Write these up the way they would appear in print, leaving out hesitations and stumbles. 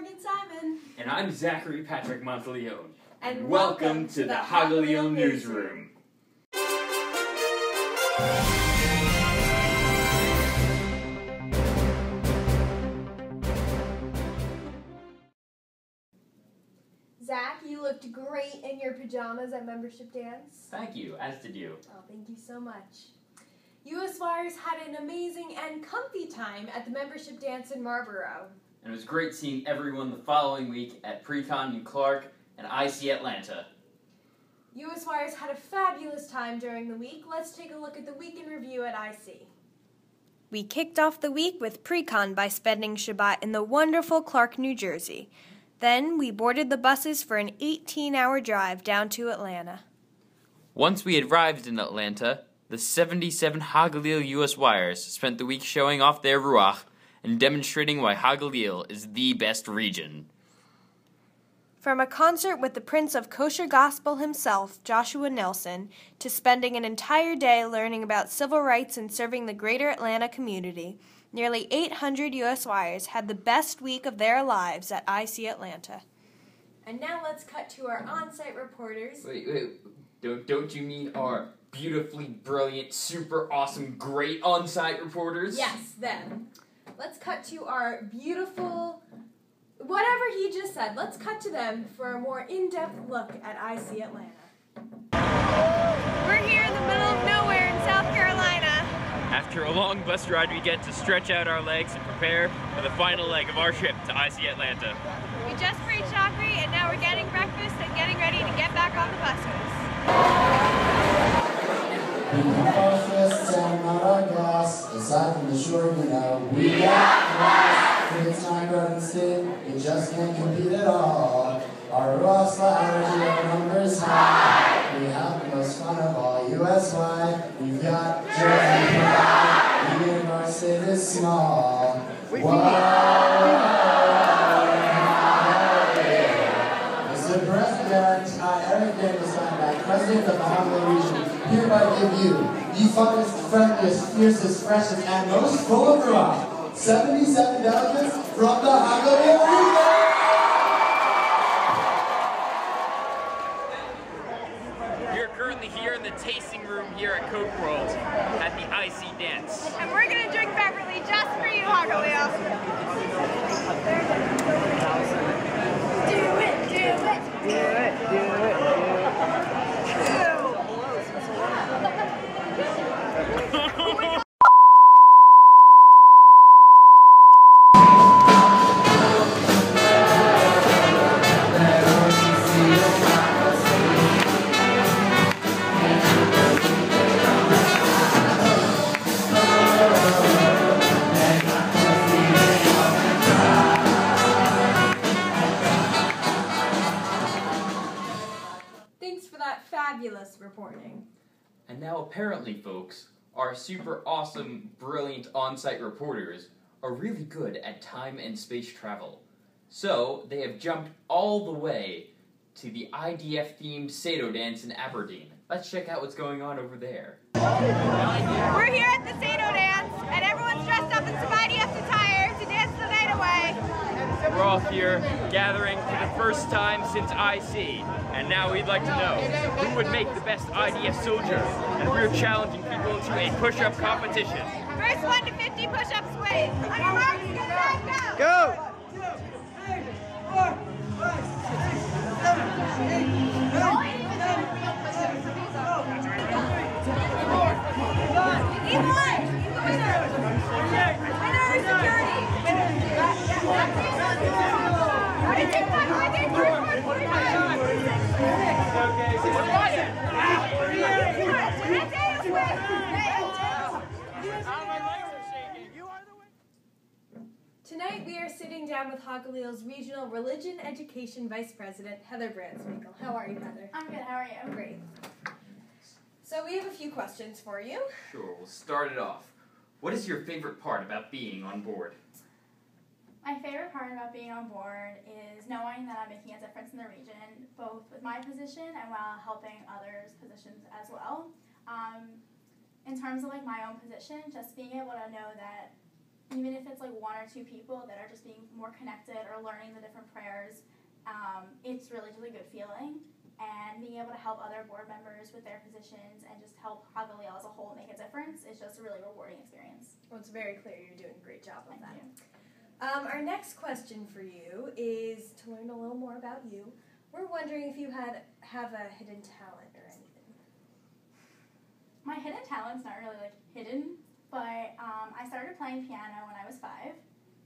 Morgan Simon. And I'm Zachary Patrick MonteLeon. And welcome to the Hagalil Newsroom. Zach, you looked great in your pajamas at membership dance. Thank you, as did you. Oh, thank you so much. USYers had an amazing and comfy time at the membership dance in Marlborough. And it was great seeing everyone the following week at Precon New Clark and IC Atlanta. USYers had a fabulous time during the week. Let's take a look at the week in review at IC. We kicked off the week with Precon by spending Shabbat in the wonderful Clark, New Jersey. Then we boarded the buses for an 18-hour drive down to Atlanta. Once we arrived in Atlanta, the 77 Hagalil USYers spent the week showing off their ruach and demonstrating why Hagalil is the best region. From a concert with the Prince of Kosher Gospel himself, Joshua Nelson, to spending an entire day learning about civil rights and serving the greater Atlanta community, nearly 800 USYers had the best week of their lives at IC Atlanta. And now let's cut to our on-site reporters. Wait. Don't you mean our beautifully brilliant, super awesome, great on-site reporters? Yes, them. Let's cut to our beautiful, whatever he just said, let's cut to them for a more in-depth look at IC Atlanta. We're here in the middle of nowhere in South Carolina. After a long bus ride, we get to stretch out our legs and prepare for the final leg of our trip to IC Atlanta. We just reached Shockley, and now we're getting breakfast and getting ready to get back on the buses. We can focus and not our gas. Aside from the shore, you know, we got class. If it's not Garden State, we just can't compete at all. Our raw energy, our numbers high. We have the most fun of all USY. We've got Jersey pride. Even our state is small. Mr. President, Eric Davis, President of the Hagalil region, hereby give you the funnest, friendliest, fiercest, freshest, and most full of rock 77 delegates from the Hagalil region! We are currently here in the tasting room here at Coke World at the IC Dance. And we're going to drink Beverly just for you, Hagalil. Do it, do it. Do it, do it, do it. Fabulous reporting. And now apparently, folks, our super awesome, brilliant on-site reporters are really good at time and space travel. So, they have jumped all the way to the IDF-themed Sado dance in Aberdeen. Let's check out what's going on over there. We're here at the Sado dance, and everyone's dressed up in some IDF attire to dance the night away. We're all here, gathering for the first time since IC, and now we'd like to know who would make the best IDF soldier, and we're challenging people to a push-up competition. First 1 to 50 push-ups win. On your marks, get back, Go! 1, 2, 3, 4, 5, 6, 7, 8, 9, 10, Tonight we are sitting down with Hagalil's Regional Religion Education Vice President, Heather Brandspiegel. How are you, Heather? I'm good, how are you? Great. So we have a few questions for you. Sure, we'll start it off. What is your favorite part about being on board? My favorite part about being on board is knowing that I'm making a difference in the region, both with my position and while helping others' positions as well. In terms of my own position, just being able to know that even if it's like 1 or 2 people that are just being more connected or learning the different prayers, it's really just a good feeling. And being able to help other board members with their positions and just help Hagalil as a whole make a difference is just a really rewarding experience. Well, it's very clear you're doing a great job with that. Thank you. Our next question for you is to learn a little more about you. We're wondering if you have a hidden talent or anything. My hidden talent's not really like hidden, but I started playing piano when I was 5,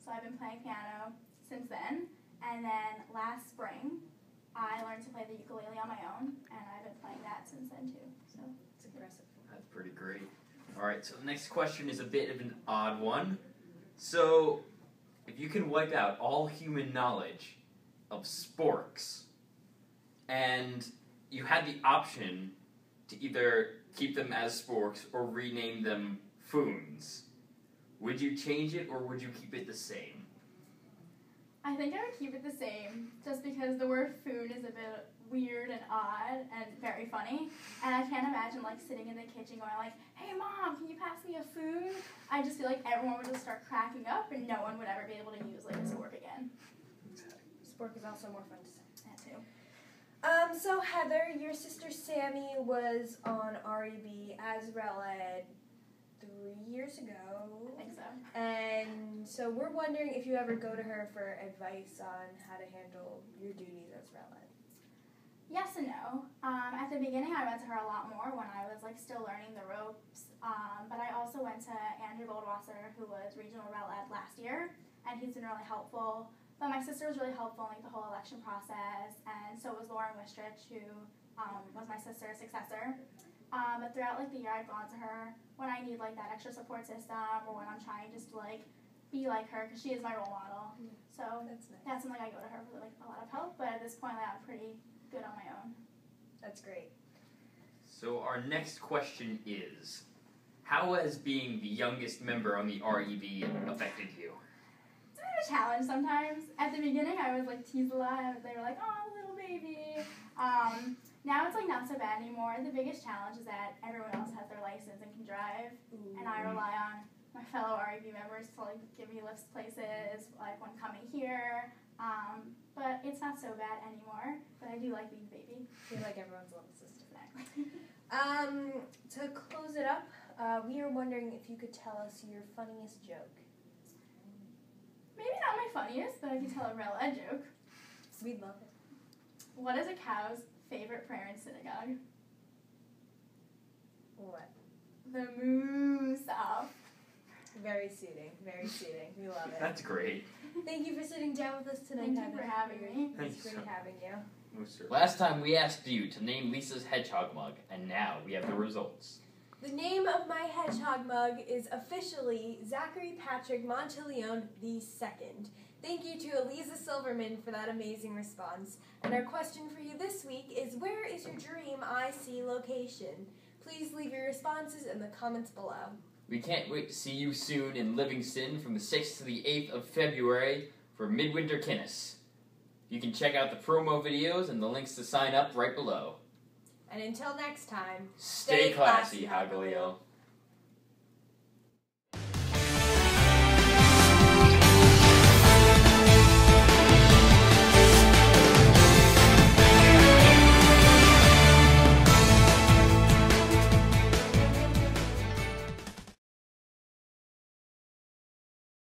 so I've been playing piano since then. And then last spring, I learned to play the ukulele on my own, and I've been playing that since then too. So it's impressive. That's pretty great. All right, so the next question is a bit of an odd one. So, if you can wipe out all human knowledge of sporks, and you had the option to either keep them as sporks or rename them foons, would you change it or would you keep it the same? I think I would keep it the same, just because the word foon is a bit weird and odd and very funny. And I can't imagine like sitting in the kitchen going like, "Hey mom, can you pass me a foon?" I just feel like everyone would just start cracking up and no one would ever be able to use like a spork again. Spork is also more fun to say. That too. So Heather, your sister Sammy was on REB as Reled 3 years ago. I think so. And so we're wondering if you ever go to her for advice on how to handle your duties as Reled. Yes and no. At the beginning, I went to her a lot more when I was like still learning the ropes. But I also went to Andrew Goldwasser, who was regional Reled last year, and he's been really helpful. But my sister was really helpful in like the whole election process, and so was Lauren Wistrich, who was my sister's successor. But throughout like the year, I've gone to her when I need like that extra support system, or when I'm trying just to like be like her, because she is my role model. So That's nice. that's something I go to her for like a lot of help. But at this point, like, I'm pretty good on my own. That's great. So our next question is, how has being the youngest member on the REB affected you? It's a bit of a challenge sometimes. At the beginning, I was like teased a lot. They were like, "Oh, little baby." Now it's like not so bad anymore. The biggest challenge is that everyone else has their license and can drive, and I rely on my fellow REB members to like give me lifts places, like when coming here. But it's not so bad anymore. But I do like being the baby. You're like everyone's little sister. Exactly. To close it up, we are wondering if you could tell us your funniest joke. Maybe not my funniest, but I can tell a Reled joke. We'd love it. What is a cow's favorite prayer in synagogue? What? The moo stop. Very soothing. Very soothing. We love it. That's great. Thank you for sitting down with us tonight, Thank you Heather. for having me. Thank It's you great so having you. Last time we asked you to name Lisa's hedgehog mug, and now we have the results. The name of my hedgehog mug is officially Zachary Patrick MonteLeon II. Thank you to Eliza Silverman for that amazing response. And our question for you this week is, where is your dream IC location? Please leave your responses in the comments below. We can't wait to see you soon in Livingston from the 6th to the 8th of February for Midwinter Kinnus. You can check out the promo videos and the links to sign up right below. And until next time, Stay classy, Hagalil.